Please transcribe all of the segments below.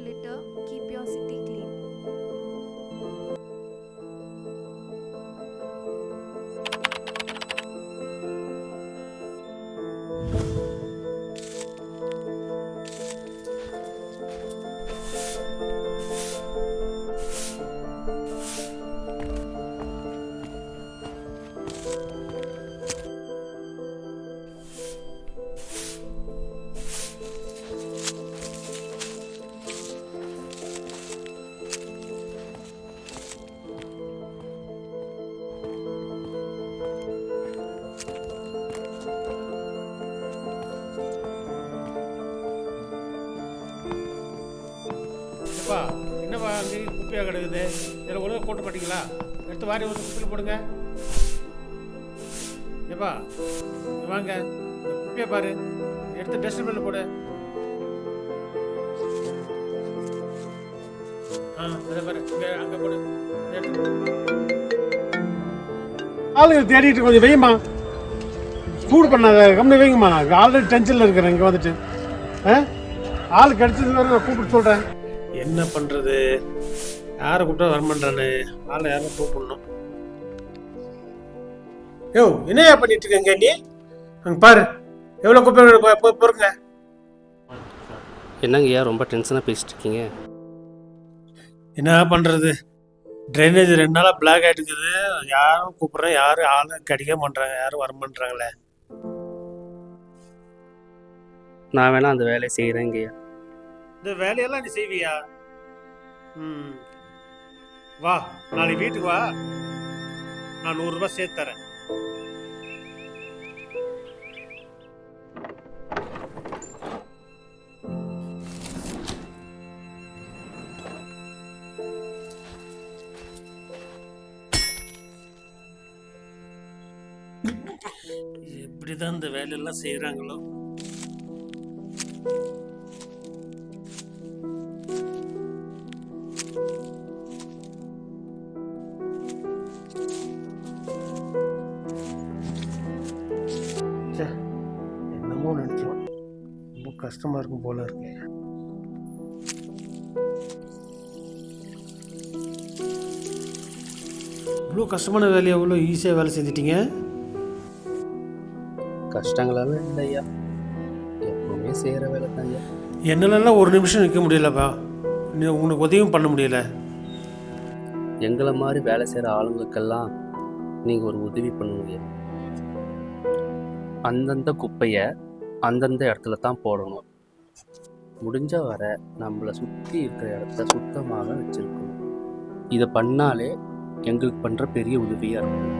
litter, keep your city clean. அப்பா என்னப்பா அங்கே குப்பையாக கிடக்குது, இதில் ஒழுங்காக போட்டு மாட்டீங்களா? எடுத்து வாரி வந்து குப்பையில் போடுங்க. ஏப்பா வாங்க, இந்த குப்பையை பாரு, எடுத்து டஸ்ட்பினில் போடு. அதை பாரு, இங்கே அங்கே போடு. ஆளுங்க தேடிட்டு கொஞ்சம் வையுமா, ஸ்கூல் பண்ணாத கம்மி வைங்கம்மா. ஆல்ரெடி டென்ஷனில் இருக்கிறேன். இங்கே வந்துட்டு ஆள் கிடைச்சது வரை நான் கூப்பிட்டு சொல்கிறேன். என்ன பண்ணுறது, யாரை கூப்பிட்டா வரமாட்டானு, ஆளை யாரும் கூப்பிடணும். யோ என்னையா பண்ணிட்டு இருக்கங்க நீ? அங்கே பாரு எவ்வளோ கூப்பிட போருங்க. என்னங்க ஐயா ரொம்ப டென்ஷனாக பேசிட்டு இருக்கீங்க? என்ன பண்ணுறது, ட்ரைனேஜ் 2 நாளாக பிளாக் ஆகிட்டுக்குது. யாரும் கூப்பிட்றேன், யாரும் ஆளும் கிடைக்க மாட்டாங்க, யாரும் வரமாட்டாங்களே. நான் வேணா அந்த வேலையை செய்கிறேங்க ஐயா. இந்த வேலையெல்லாம் நீ செய்வியா? வா, நாளைக்கு வீட்டுக்கு வா, நான் 100 ரூபாய் சேர்த்து தரேன். எப்படிதான் இந்த வேலையெல்லாம் செய்யறாங்களோ. என்னமோ நினைச்சோம், ரொம்ப கஷ்டமா இருக்கும் போல இருக்கு. இவ்வளோ கஷ்டமான வேலையை எவ்வளோ ஈஸியாக வேலை செஞ்சிட்டீங்க. கஷ்டங்களெல்லாம் இல்லை ஐயா, எப்பவுமே செய்கிற வேலை தான் ஐயா. என்னாலலாம் ஒரு நிமிஷம் நிற்க முடியலப்பா, உனக்கு உதவியும் பண்ண முடியல. எங்களை மாதிரி வேலை செய்கிற ஆளுங்களுக்கெல்லாம் நீங்கள் ஒரு உதவி பண்ணுவீங்க. அந்தந்த குப்பையை அந்தந்த இடத்துல தான் போடணும். முடிஞ்ச வரை நம்மளை சுற்றி இருக்கிற இடத்த சுத்தமாக வச்சுருக்கணும். இதை பண்ணாலே எங்களுக்கு பண்ணுற பெரிய உதவியாக இருக்கும்.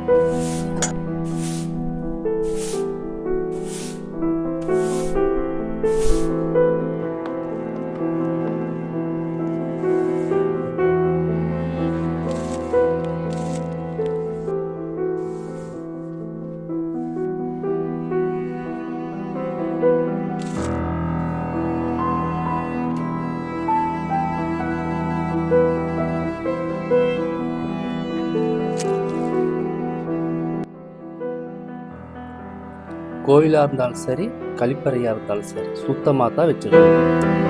கோயிலாக இருந்தாலும் சரி, கழிப்பறையாக இருந்தாலும் சரி, சுத்தமாக தான் வச்சுருக்கணும்.